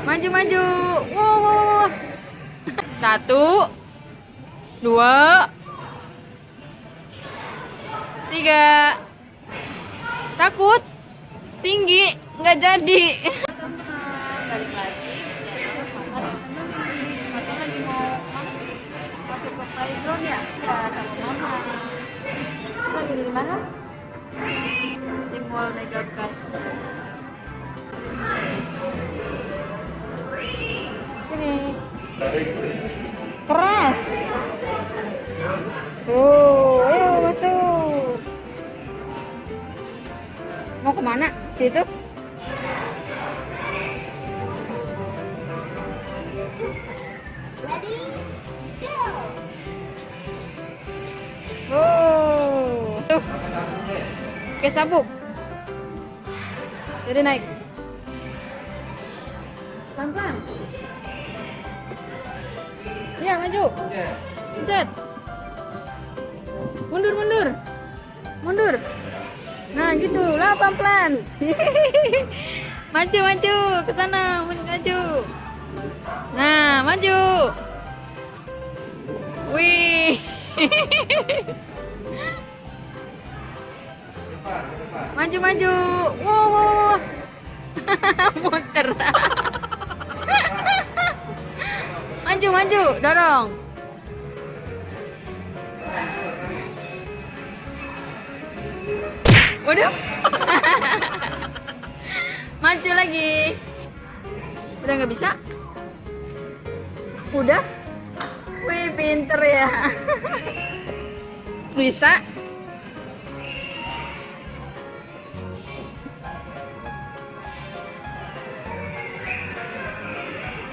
Maju, maju. Wow. 1, 2, 3. Takut? Tinggi? Nggak jadi. Balik lagi ke channel Fatah lagi mau masuk ke playground ya? Iya, sama mama. Lagi di mana? Di Mall Mega Bekasi. Sini. Keras. Tuh, ayo masuk. Mau kemana? Situ? Oh, tuh. Oke, sabuk. Jadi naik. Pelan-pelan. Iya, maju. Pencet. Mundur, mundur. Mundur. Nah, gitu. Lah, pelan-pelan. Maju, maju. Ke sana, maju. Nah, maju. Wih. Maju, maju. Wow. Muter. Maju, maju. Dorong. Waduh. Maju lagi. Udah nggak bisa? Udah? Wih, pinter ya. Bisa?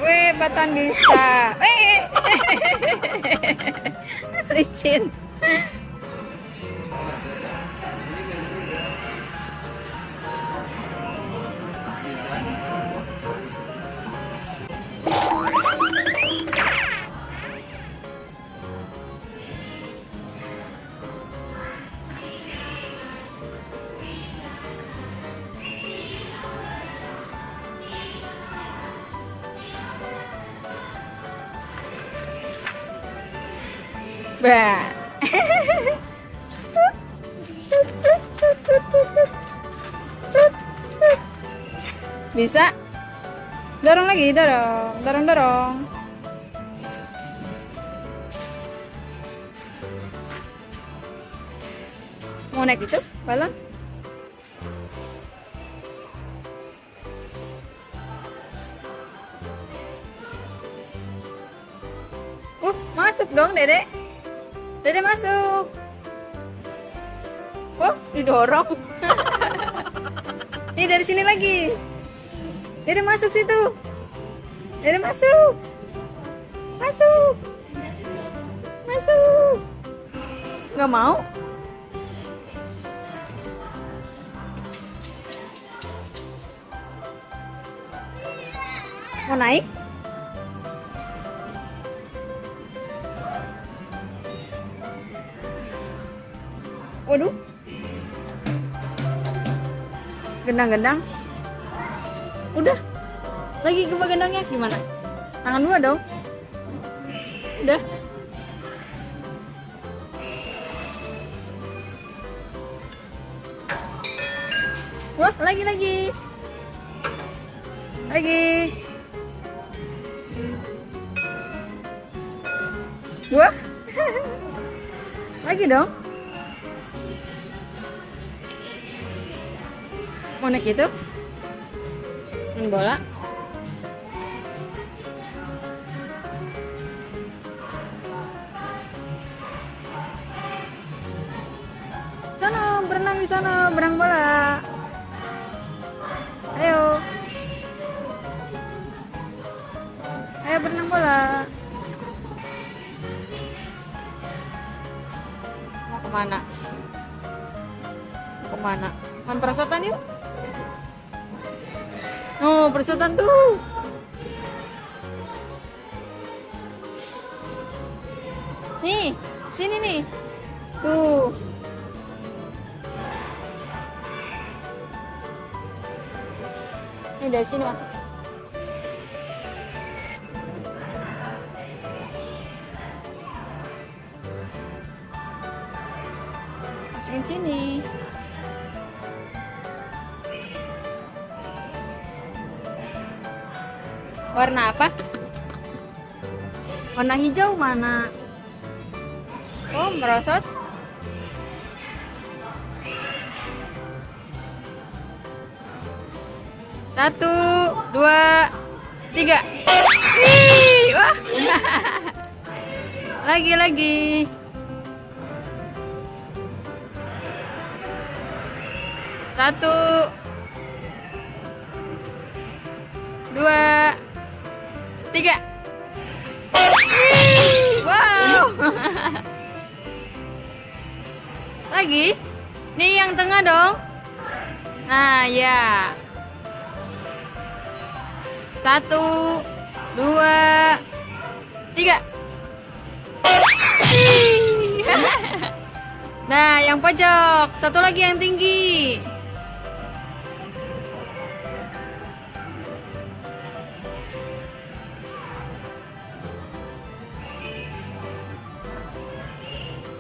Wih, Batan bisa. Licin. Bah. Bisa? Dorong lagi, dorong, dorong, dorong. Mau naik itu balon? Masuk dong, Dedek. Dedek masuk. Oh, didorong. Nih, dari sini lagi. Dedek masuk situ. Dedek masuk. Masuk. Masuk. Nggak mau? Mau naik? Waduh. Gendang-gendang. Udah. Lagi coba gendangnya gimana? Tangan dua dong. Udah. Wah, lagi. Lagi. Wah. Lagi dong. Mau naik itu? Main bola? Sana, berenang di sana, berenang bola. Ayo. Ayo berenang bola. Mau kemana? Mau kemana? Main perosotan yuk. Oh, perosotan tuh. Nih, sini nih. Tuh. Ini dari sini masuknya. samping sini. Warna apa? Warna hijau mana? Oh, merosot. Satu, dua, tiga. Wih, wah. Lagi. Satu, dua, tiga. Wow. Lagi. Nih yang tengah dong. Nah, ya. Satu, dua, tiga. Nah, yang pojok. Satu lagi yang tinggi.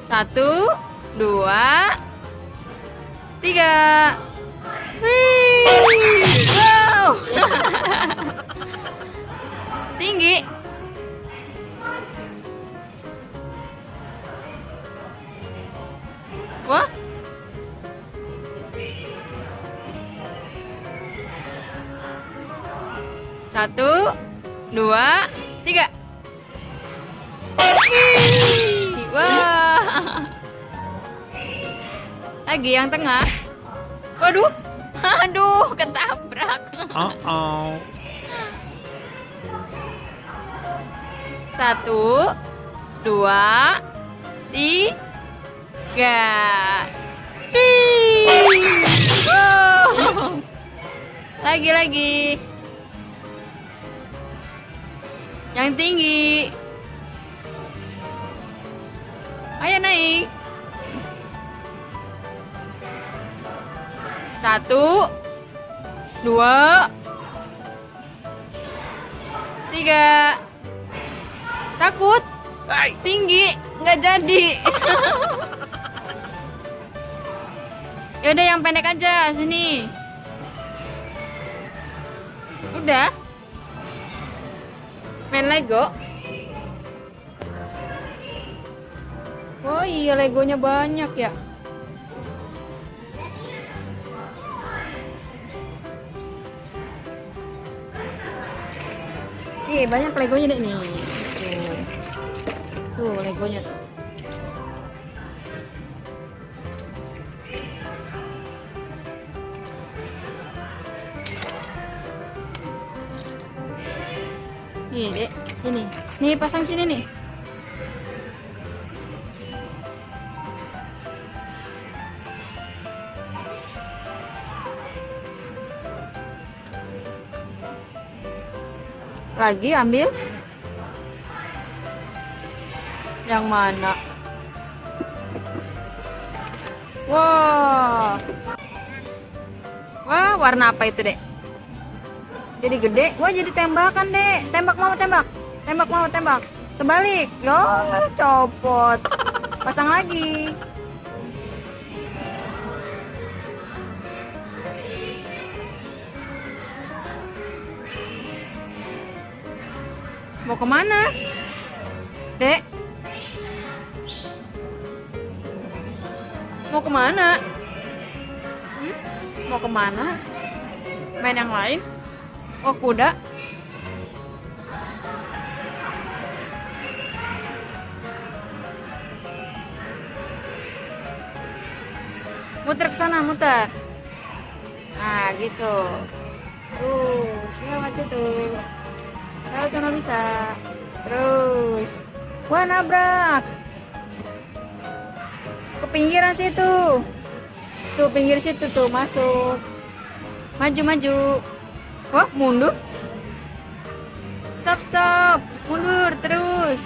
Satu, dua, tiga. Wih, wow. Tinggi. Wah. Satu, dua, tiga. Wah. Lagi yang tengah. Waduh. Aduh, ketabrak. Satu, dua, tiga. Wow. Lagi. Yang tinggi. Ayo naik. Satu, dua, tiga. Takut? Tinggi, nggak jadi. Yaudah yang pendek aja, sini. Udah. Main Lego. Oh iya, Legonya banyak ya. Nih, banyak Legonya deh nih. Tuh, Legonya tuh. Nih, Dek, sini. Nih, pasang sini nih. Lagi ambil. Yang mana? Wow. Wah, warna apa itu, Dek? Jadi gede. Wah, jadi tembakan, Dek. Tembak mau tembak. Tembak mau tembak. Terbalik. Yo, copot. Pasang lagi. Mau kemana, Dek? Mau kemana? Mau kemana? Main yang lain? Oh, kuda? Muter ke sana, muter. Nah, gitu. Terus, lewat situ. Lewat sana bisa. Terus. Wah, nabrak. Ke pinggiran situ. Tuh, pinggir situ tuh, masuk. Maju. Wah, mundur. Stop. Mundur, terus.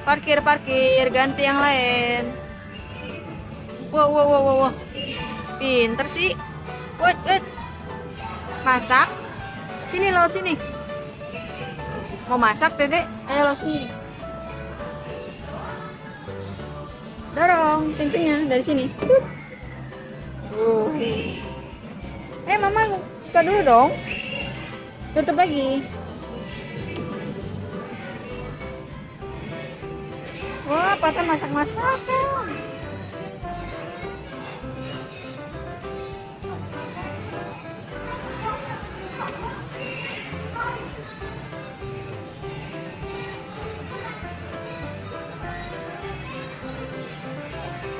Parkir, ganti yang lain. Wow. Pinter sih. Wait. Masak. Sini, laut sini. Mau masak, Dedek? Ayo, laut sini. Dorong pintunya dari sini. Mama buka dulu dong. Tutup lagi. Wah, Papa masak-masakan.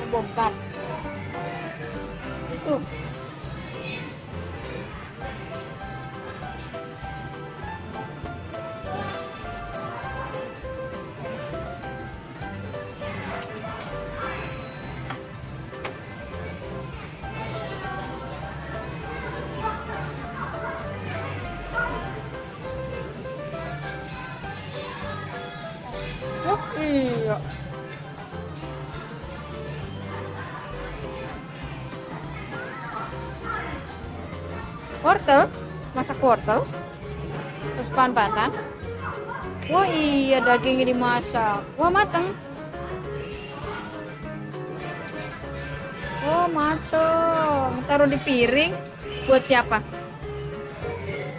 Bongkar. Itu. Oh iya. Wortel, masak wortel, terus pan-panan. Wah iya, dagingnya dimasak. Wah mateng. Oh mateng. Taruh di piring. Buat siapa?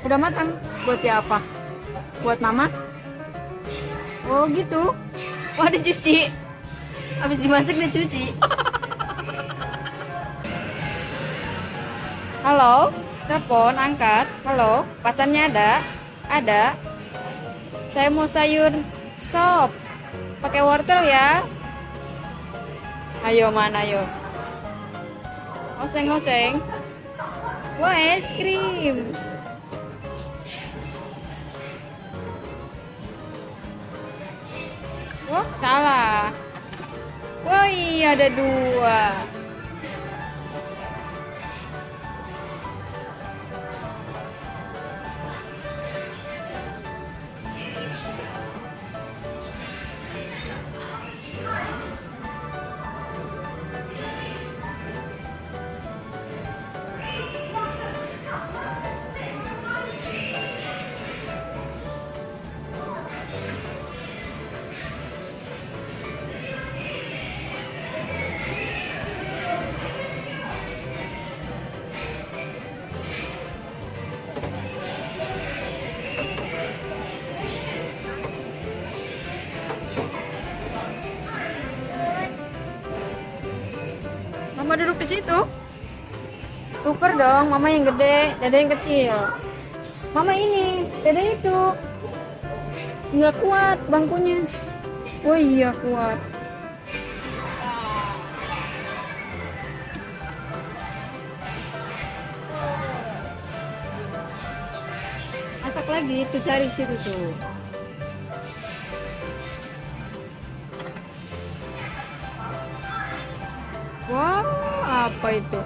Udah matang. Buat siapa? Buat mama? Oh gitu. Wah dicuci. Habis dimasak dicuci. Halo? Telepon, angkat. Halo, patannya ada? Ada. Saya mau sayur sop. Pakai wortel ya. Ayo mana ayo. Oseng-oseng. Wah, es krim. Wah, salah. Wah, iya ada dua. Mama duduk di situ. Tuker dong, mama yang gede, dada yang kecil. Mama ini, dada itu. Nggak kuat bangkunya. Oh iya kuat. Masak lagi, tuh cari situ tuh. Wah, apa itu?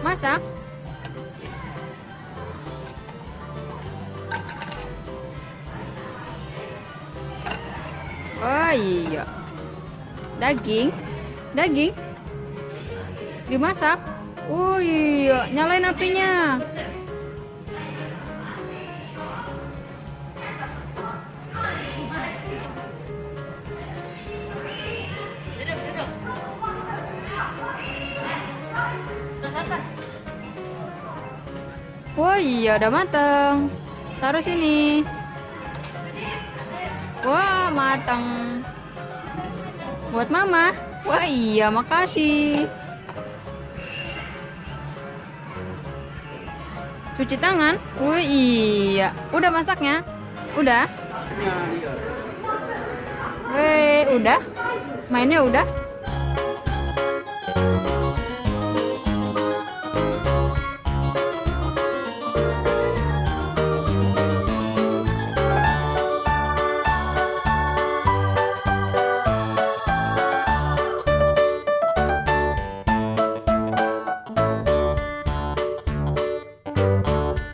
Masak? Oh iya. Daging? Daging? Dimasak? Oh iya, nyalain apinya. Oh iya, udah mateng. Taruh sini. Wah, mateng. Buat mama. Wah iya, makasih. Cuci tangan. Wah iya. Udah masaknya? Udah? Udah? Mainnya udah?